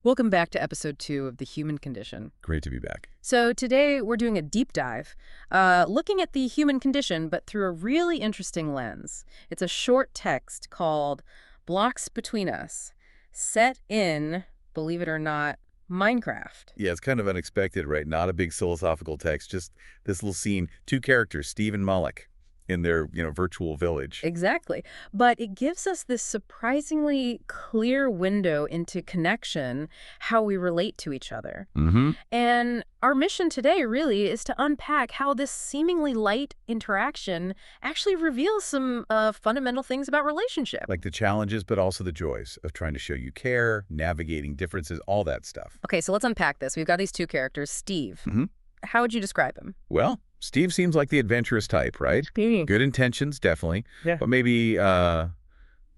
Welcome back to episode 2 of The Human Condition. Great to be back. So today we're doing a deep dive, looking at the human condition, but through a really interesting lens. It's a short text called Blocks Between Us, set in, believe it or not, Minecraft. Yeah, it's kind of unexpected, right? Not a big philosophical text, just this little scene. Two characters, Steve and Moloch, in their, virtual village. Exactly. But it gives us this surprisingly clear window into connection, how we relate to each other. Mm-hmm. And our mission today really is to unpack how this seemingly light interaction actually reveals some fundamental things about relationship. Like the challenges, but also the joys of trying to show you care, navigating differences, all that stuff. Okay, so let's unpack this. We've got these two characters. Steve. Mm-hmm. How would you describe him? Well, Steve seems like the adventurous type, right? Good intentions, definitely. Yeah. But maybe a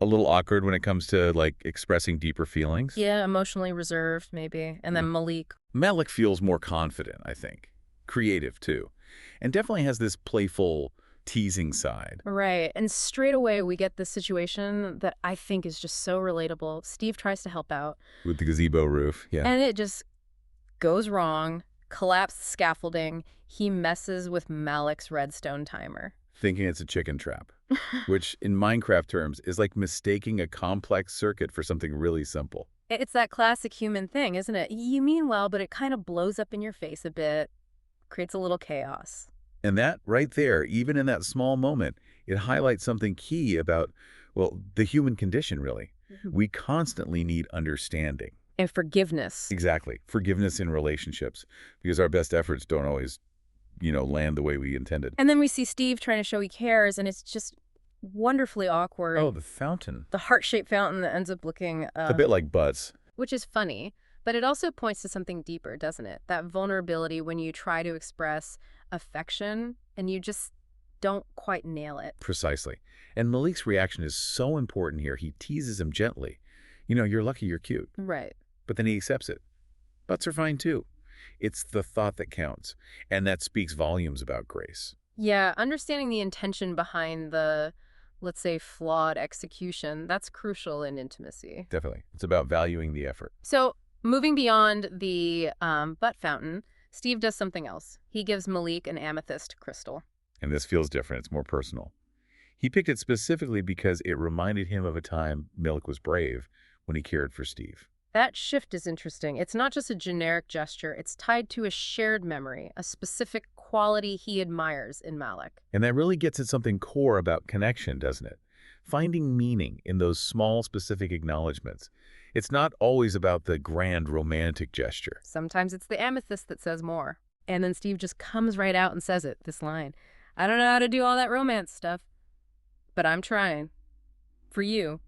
little awkward when it comes to, expressing deeper feelings. Yeah, emotionally reserved, maybe. And then Malik. Malik feels more confident, I think. Creative, too. And definitely has this playful, teasing side. Right. And straight away, we get this situation that I think is just so relatable. Steve tries to help out. With the gazebo roof, yeah. And it just goes wrong, collapsed scaffolding. He messes with Malik's redstone timer. Thinking it's a chicken trap, which in Minecraft terms is like mistaking a complex circuit for something really simple. It's that classic human thing, isn't it? You mean well, but it kind of blows up in your face a bit, creates a little chaos. And that right there, even in that small moment, it highlights something key about, the human condition, really. We constantly need understanding. And forgiveness. Exactly. Forgiveness in relationships, because our best efforts don't always, land the way we intended. And then we see Steve trying to show he cares, and it's just wonderfully awkward. Oh, the fountain. The heart-shaped fountain that ends up looking... a bit like Buzz. Which is funny, but it also points to something deeper, doesn't it? That vulnerability when you try to express affection and you just don't quite nail it. Precisely. And Malik's reaction is so important here. He teases him gently. You're lucky you're cute. Right. But then he accepts it. Butts are fine too. It's the thought that counts. And that speaks volumes about grace. Yeah, understanding the intention behind the, let's say, flawed execution, that's crucial in intimacy. Definitely. It's about valuing the effort. So, moving beyond the butt fountain, Steve does something else. He gives Malik an amethyst crystal. And this feels different. It's more personal. He picked it specifically because it reminded him of a time Malik was brave when he cared for Steve. That shift is interesting. It's not just a generic gesture. It's tied to a shared memory, a specific quality he admires in Malik. And that really gets at something core about connection, doesn't it? Finding meaning in those small, specific acknowledgments. It's not always about the grand romantic gesture. Sometimes it's the amethyst that says more. And then Steve just comes right out and says it, this line. I don't know how to do all that romance stuff, but I'm trying. For you.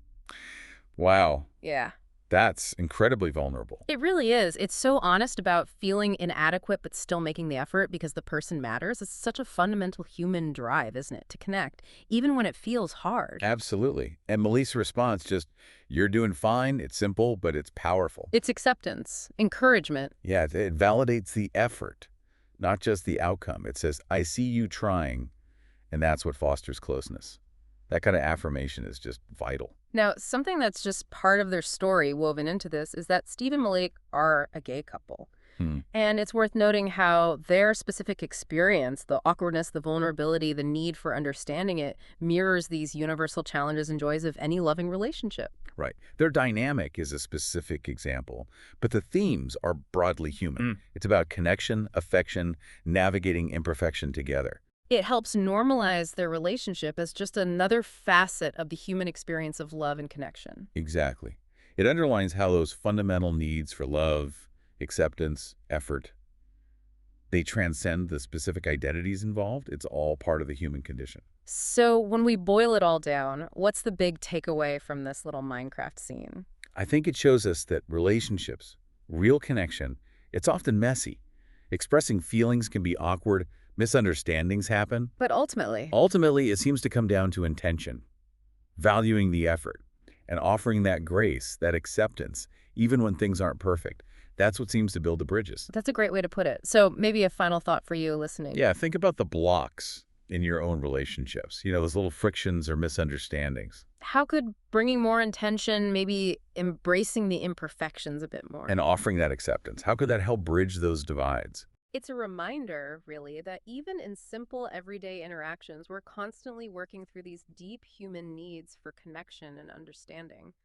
Wow. Yeah. That's incredibly vulnerable. It really is. It's so honest about feeling inadequate but still making the effort because the person matters. It's such a fundamental human drive, isn't it, to connect, even when it feels hard. Absolutely. And Malik's response just, you're doing fine, it's simple, but it's powerful. It's acceptance, encouragement. Yeah, it validates the effort, not just the outcome. It says, I see you trying, and that's what fosters closeness. That kind of affirmation is just vital. Now, something that's just part of their story woven into this is that Steve and Malik are a gay couple. And it's worth noting how their specific experience, the awkwardness, the vulnerability, the need for understanding it, mirrors these universal challenges and joys of any loving relationship. Right. Their dynamic is a specific example, but the themes are broadly human. It's about connection, affection, navigating imperfection together. It helps normalize their relationship as just another facet of the human experience of love and connection. Exactly. It underlines how those fundamental needs for love, acceptance, effort, they transcend the specific identities involved. It's all part of the human condition. So when we boil it all down, what's the big takeaway from this little Minecraft scene? I think it shows us that relationships, real connection, it's often messy. Expressing feelings can be awkward. Misunderstandings happen. But ultimately, It seems to come down to intention, valuing the effort, and offering that grace, that acceptance, even when things aren't perfect. That's what seems to build the bridges. that's a great way to put it. So maybe a final thought for you listening. Yeah, think about the blocks in your own relationships, those little frictions or misunderstandings. How could bringing more intention, maybe embracing the imperfections a bit more? And offering that acceptance, how could that help bridge those divides? It's a reminder, really, that even in simple everyday interactions, we're constantly working through these deep human needs for connection and understanding.